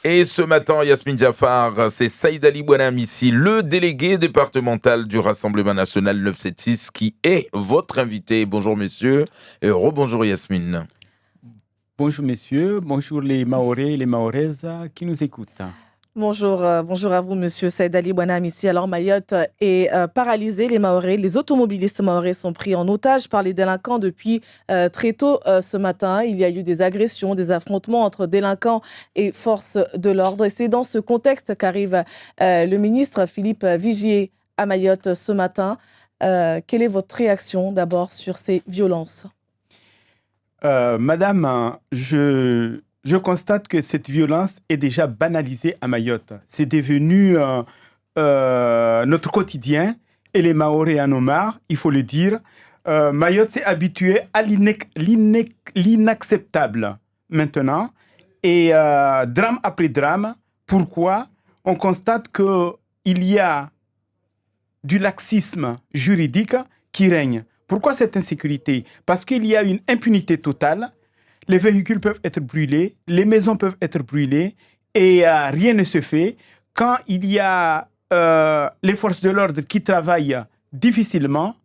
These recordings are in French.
Et ce matin, Yasmine Jaffar, c'est Saïd Ali Bouanam ici, le délégué départemental du Rassemblement national 976, qui est votre invité. Bonjour messieurs, et rebonjour Yasmine. Bonjour messieurs, bonjour les Mahorais et les Mahoraises qui nous écoutent. Bonjour, bonjour à vous, monsieur Saïd Ali Bouanam ici. Alors, Mayotte est paralysée. Les Mahorais, les automobilistes mahorais sont pris en otage par les délinquants depuis très tôt ce matin. Il y a eu des agressions, des affrontements entre délinquants et forces de l'ordre. Et c'est dans ce contexte qu'arrive le ministre Philippe Vigier à Mayotte ce matin. Quelle est votre réaction d'abord sur ces violences ? Madame, je constate que cette violence est déjà banalisée à Mayotte. C'est devenu notre quotidien et les Mahorais en ont marre, il faut le dire. Mayotte s'est habitué à l'inacceptable maintenant. Et drame après drame, pourquoi ? On constate qu'il y a du laxisme juridique qui règne. Pourquoi cette insécurité ? Parce qu'il y a une impunité totale. Les véhicules peuvent être brûlés, les maisons peuvent être brûlées et rien ne se fait. Quand il y a les forces de l'ordre qui travaillent difficilement,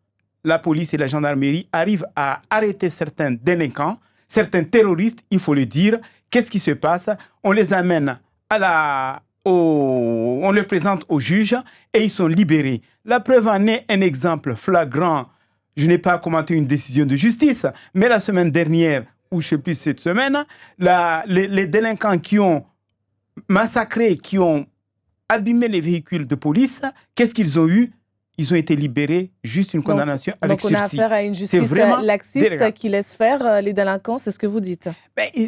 la police et la gendarmerie arrivent à arrêter certains délinquants, certains terroristes, il faut le dire. Qu'est-ce qui se passe ? On les amène on les présente au juge et ils sont libérés. La preuve en est un exemple flagrant. Je n'ai pas commenté une décision de justice, mais la semaine dernière, ou je ne sais plus cette semaine, les délinquants qui ont massacré, qui ont abîmé les véhicules de police, qu'est-ce qu'ils ont eu ? Ils ont été libérés, juste une condamnation avec sursis. Donc on a affaire à une justice laxiste qui laisse faire les délinquants, c'est ce que vous dites ?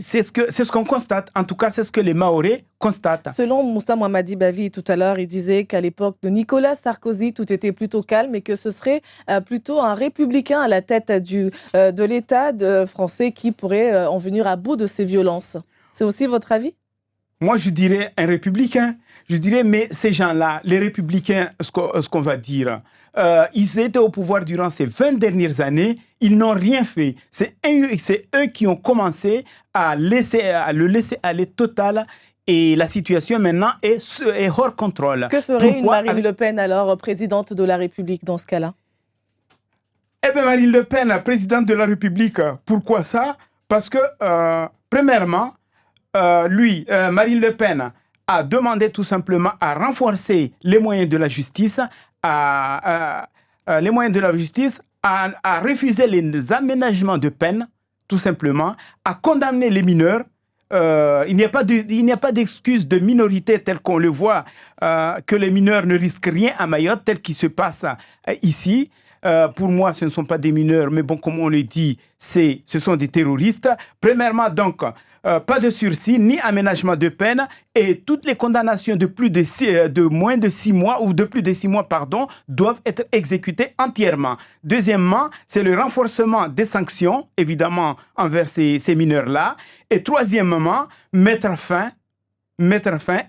C'est ce qu'on constate, en tout cas c'est ce que les Mahorais constatent. Selon Moussa Mohamadi Bavi tout à l'heure, il disait qu'à l'époque de Nicolas Sarkozy, tout était plutôt calme et que ce serait plutôt un républicain à la tête de l'État français qui pourrait en venir à bout de ces violences. C'est aussi votre avis ? Moi, je dirais un républicain. Je dirais, mais ces gens-là, les républicains, ce qu'on va dire, ils étaient au pouvoir durant ces 20 dernières années, ils n'ont rien fait. C'est eux qui ont commencé à le laisser aller total et la situation maintenant est hors contrôle. Que ferait une Marine Le Pen alors, présidente de la République dans ce cas-là ? Eh bien, Marine Le Pen, présidente de la République, pourquoi ça ? Parce que, premièrement, Marine Le Pen a demandé tout simplement à renforcer les moyens de la justice, à refuser les aménagements de peine, tout simplement, à condamner les mineurs. Il n'y a pas d'excuse de minorité tel qu'on le voit, que les mineurs ne risquent rien à Mayotte, tel qu'il se passe ici. Pour moi, ce ne sont pas des mineurs, mais bon, comme on le dit, ce sont des terroristes. Premièrement, donc, pas de sursis ni aménagement de peine et toutes les condamnations de moins de 6 mois ou de plus de 6 mois, doivent être exécutées entièrement. Deuxièmement, c'est le renforcement des sanctions, évidemment, envers ces mineurs-là. Et troisièmement, mettre fin,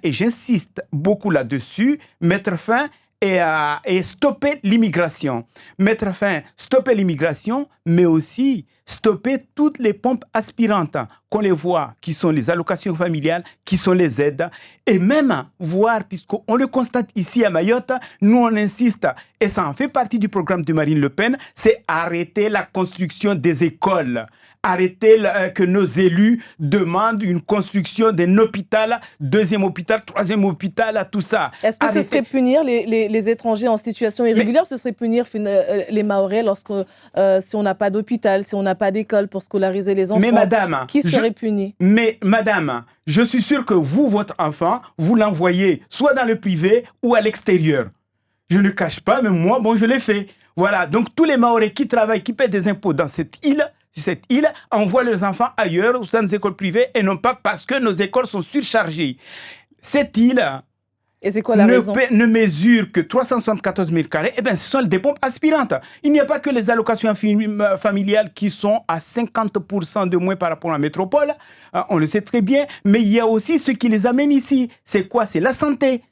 et j'insiste beaucoup là-dessus, mettre fin et stopper l'immigration. Stopper l'immigration, mais aussi stopper toutes les pompes aspirantes qu'on les voit, qui sont les allocations familiales, qui sont les aides, et même voir, puisqu'on le constate ici à Mayotte, nous on insiste, et ça en fait partie du programme de Marine Le Pen, c'est arrêter la construction des écoles. Arrêter que nos élus demandent une construction d'un hôpital, 2e hôpital, 3e hôpital, tout ça. Est-ce que ce serait punir les étrangers en situation irrégulière ? Ce serait punir les Mahorais si on n'a pas d'hôpital, si on n'a pas d'école pour scolariser les enfants ? Mais madame, qui serait puni ? Mais madame, je suis sûr que votre enfant, vous l'envoyez soit dans le privé ou à l'extérieur. Je ne cache pas, mais moi, je l'ai fait. Voilà, donc tous les Mahorais qui travaillent, qui paient des impôts dans cette île, envoient leurs enfants ailleurs, ou dans des écoles privées, et non pas parce que nos écoles sont surchargées. Cette île et c'est quoi la raison ? Ne mesure que 374 000 carrés, ce sont des pompes aspirantes. Il n'y a pas que les allocations familiales qui sont à 50% de moins par rapport à la métropole, on le sait très bien, mais il y a aussi ce qui les amène ici. C'est quoi ? C'est la santé.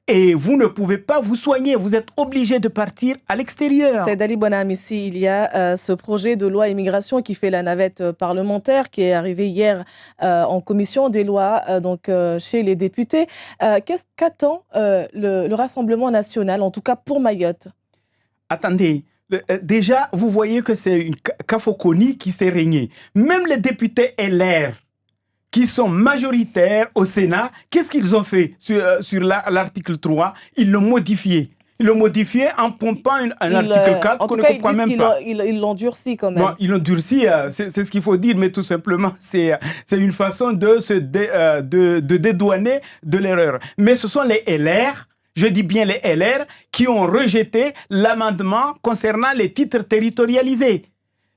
et vous ne pouvez pas vous soigner. Vous êtes obligé de partir à l'extérieur. Saïd Ali Bonham, ici, il y a ce projet de loi immigration qui fait la navette parlementaire, qui est arrivé hier en commission des lois, chez les députés. Qu'attend le Rassemblement national, en tout cas pour Mayotte? Attendez. Déjà, vous voyez que c'est une cacophonie qui s'est régnée. Même les députés LR, qui sont majoritaires au Sénat, qu'est-ce qu'ils ont fait sur l'article 3? Ils l'ont modifié. Ils l'ont modifié en pompant un article 4 qu'on ne comprend même pas. Ils l'ont durci quand même. Bon, ils l'ont durci, c'est ce qu'il faut dire, mais tout simplement, c'est une façon de dédouaner de l'erreur. Mais ce sont les LR, je dis bien les LR, qui ont rejeté l'amendement concernant les titres territorialisés.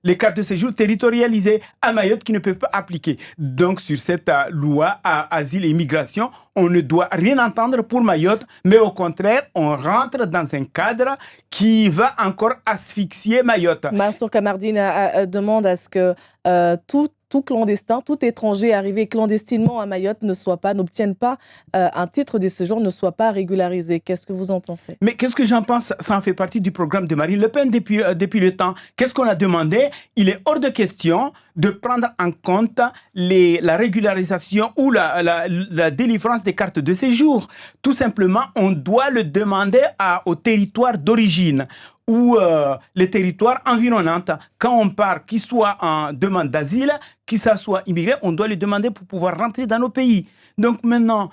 Les cartes de séjour territorialisées à Mayotte qui ne peuvent pas appliquer. Donc, sur cette loi à asile et immigration, on ne doit rien entendre pour Mayotte, mais au contraire, on rentre dans un cadre qui va encore asphyxier Mayotte. Mansour Kamardine demande à ce que tout clandestin, tout étranger arrivé clandestinement à Mayotte n'obtienne pas un titre de séjour, ne soit pas régularisé. Qu'est-ce que vous en pensez? Mais qu'est-ce que j'en pense? Ça en fait partie du programme de Marine Le Pen depuis le temps. Qu'est-ce qu'on a demandé? Il est hors de question de prendre en compte la régularisation ou la délivrance des cartes de séjour. Tout simplement, on doit le demander au territoire d'origine ou les territoires environnants. Quand on part, qu'il soit en demande d'asile, qu'il soit immigré, on doit le demander pour pouvoir rentrer dans nos pays. Donc maintenant,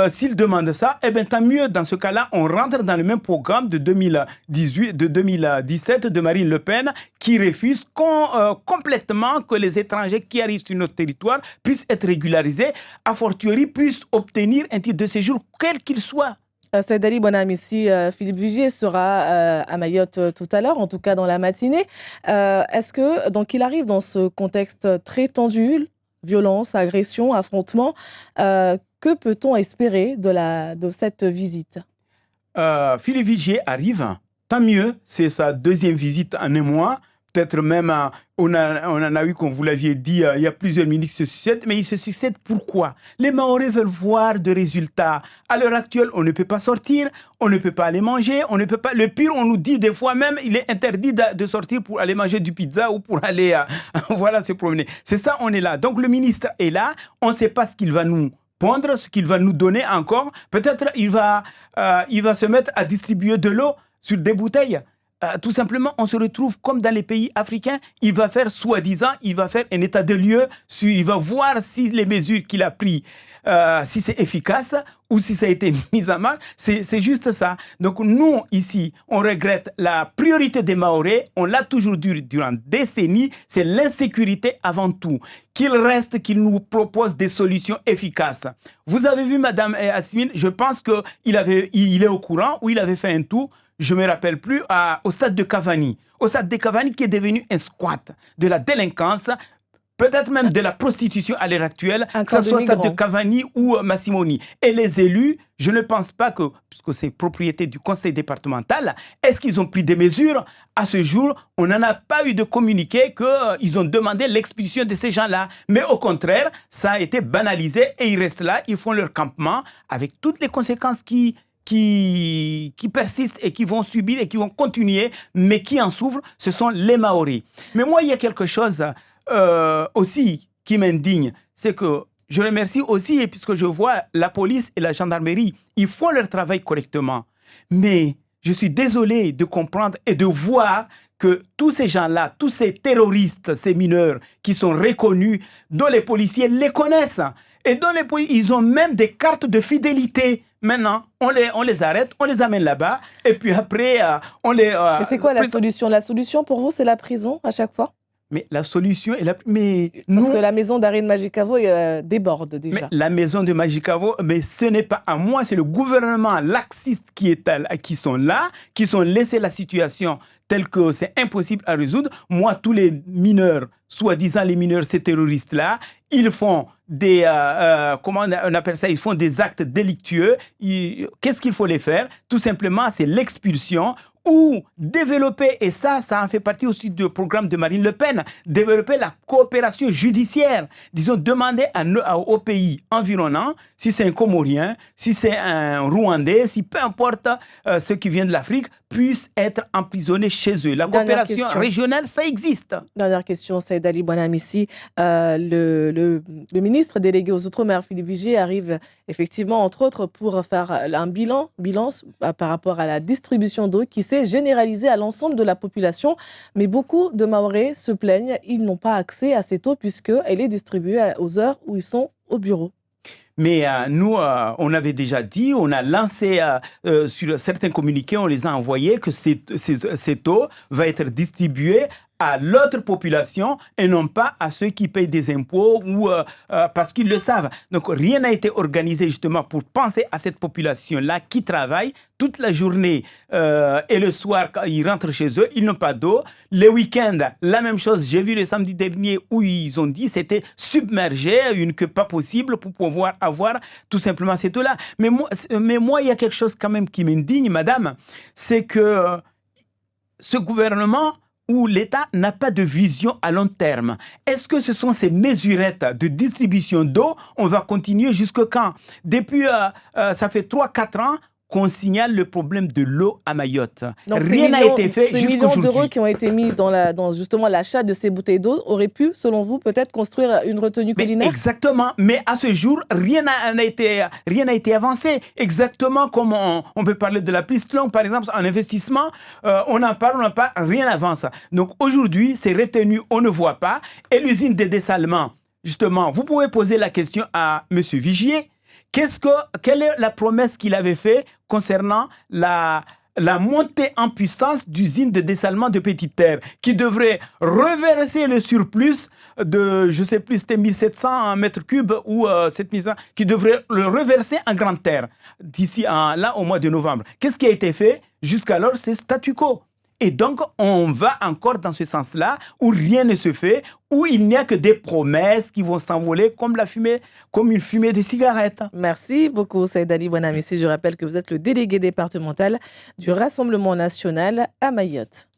s'il demande ça, eh bien tant mieux. Dans ce cas-là, on rentre dans le même programme de 2017 de Marine Le Pen qui refuse complètement que les étrangers qui arrivent sur notre territoire puissent être régularisés, a fortiori puissent obtenir un titre de séjour quel qu'il soit. Saïd Ali Bonham, ici, Philippe Vigier sera à Mayotte tout à l'heure, en tout cas dans la matinée. Est-ce que, donc, il arrive dans ce contexte très tendu, violence, agression, affrontement, que peut-on espérer de cette visite? Philippe Vigier arrive, tant mieux, c'est sa deuxième visite en un mois. Peut-être même, on en a eu, comme vous l'aviez dit, il y a plusieurs ministres qui se succèdent, mais ils se succèdent pourquoi? Les Mahorais veulent voir des résultats. À l'heure actuelle, on ne peut pas sortir, on ne peut pas aller manger, on ne peut pas... Le pire, on nous dit des fois même, il est interdit de sortir pour aller manger du pizza ou pour aller voilà, se promener. C'est ça, on est là. Donc le ministre est là, on ne sait pas ce qu'il va nous pondre, ce qu'il va nous donner encore. Peut-être il va se mettre à distribuer de l'eau sur des bouteilles. Tout simplement, on se retrouve comme dans les pays africains. Il va faire, soi-disant, il va faire un état de lieu. Il va voir si les mesures qu'il a prises, si c'est efficace ou si ça a été mis à mal. C'est juste ça. Donc nous, ici, on regrette la priorité des Mahorais. On l'a toujours dit durant des décennies. C'est l'insécurité avant tout. Qu'il reste, qu'il nous propose des solutions efficaces. Vous avez vu, Madame Asmine, je pense qu'il est au courant ou il avait fait un tour. Je ne me rappelle plus, au stade de Cavani. Au stade de Cavani qui est devenu un squat de la délinquance, peut-être même de la prostitution à l'heure actuelle, que ce soit au stade de Cavani ou Massimoni. Et les élus, je ne pense pas que, puisque c'est propriété du conseil départemental, est-ce qu'ils ont pris des mesures? À ce jour, on n'en a pas eu de communiqué qu'ils ont demandé l'expulsion de ces gens-là. Mais au contraire, ça a été banalisé et ils restent là, ils font leur campement avec toutes les conséquences qui persistent et qui vont subir et qui vont continuer, mais qui en souffrent, ce sont les Maoris. Mais moi, il y a quelque chose aussi qui m'indigne, c'est que je remercie aussi, puisque je vois la police et la gendarmerie, ils font leur travail correctement. Mais je suis désolé de comprendre et de voir que tous ces gens-là, tous ces terroristes, ces mineurs qui sont reconnus, dont les policiers les connaissent, et dont ils ont même des cartes de fidélité. Maintenant, on les arrête, on les amène là-bas, et puis après, on les... Mais c'est quoi la solution? La solution pour vous, c'est la prison à chaque fois? Mais la solution est Parce que la maison d'arrêt de Majicavo déborde déjà. Mais la maison de Majicavo, mais ce n'est pas à moi, c'est le gouvernement laxiste qui sont là, qui sont laissés la situation telle que c'est impossible à résoudre. Moi, tous les mineurs, soi-disant les mineurs, ces terroristes-là, ils font comment on appelle ça? Ils font des actes délictueux. Qu'est-ce qu'il faut les faire? Tout simplement, c'est l'expulsion ou développer, et ça en fait partie aussi du programme de Marine Le Pen, développer la coopération judiciaire. Disons, demander aux pays environnants, si c'est un Comorien, si c'est un Rwandais, si peu importe ceux qui viennent de l'Afrique, puissent être emprisonnés chez eux. La coopération régionale, ça existe. Dernière question, Saïd Ali Bouanamissi. Le ministre délégué aux Outre-mer, Philippe Vigier, arrive effectivement, entre autres, pour faire un bilan par rapport à la distribution d'eau qui s'est généralisée à l'ensemble de la population. Mais beaucoup de Mahorais se plaignent, ils n'ont pas accès à cette eau puisqu'elle est distribuée aux heures où ils sont au bureau. Mais nous, on avait déjà dit, on a lancé sur certains communiqués, on les a envoyés, que cette eau va être distribuée à l'autre population et non pas à ceux qui payent des impôts ou parce qu'ils le savent. Donc, rien n'a été organisé justement pour penser à cette population-là qui travaille toute la journée et le soir, quand ils rentrent chez eux, ils n'ont pas d'eau. Les week-ends, la même chose. J'ai vu le samedi dernier où ils ont dit c'était submergé, une queue pas possible pour pouvoir avoir tout simplement cette eau-là. Mais moi, il y a quelque chose quand même qui m'indigne, madame, c'est que ce gouvernement où l'État n'a pas de vision à long terme. Est-ce que ce sont ces mesurettes de distribution d'eau? On va continuer jusque quand? Depuis, ça fait 3-4 ans qu'on signale le problème de l'eau à Mayotte. Donc, rien n'a été fait jusqu'à millions aujourd'hui. D'euros qui ont été mis dans justement l'achat de ces bouteilles d'eau auraient pu, selon vous, peut-être construire une retenue collinaire? Exactement. Mais à ce jour, rien n'a été avancé. Exactement comme on peut parler de la piste longue, par exemple, en investissement, on en parle, rien n'avance. Donc aujourd'hui, c'est retenu, on ne voit pas. Et l'usine de dessalement, justement, vous pouvez poser la question à M. Vigier. Quelle est la promesse qu'il avait faite concernant la montée en puissance d'usines de dessalement de Petite Terre qui devrait reverser le surplus de, je ne sais plus, c'était 1700 mètres cubes ou 7100, qui devrait le reverser en Grande Terre d'ici là au mois de novembre. Qu'est-ce qui a été fait? Jusqu'alors, c'est statu quo. Et donc, on va encore dans ce sens-là, où rien ne se fait, où il n'y a que des promesses qui vont s'envoler comme une fumée de cigarette. Merci beaucoup, Saïd Ali Bouanamissi. Je rappelle que vous êtes le délégué départemental du Rassemblement national à Mayotte.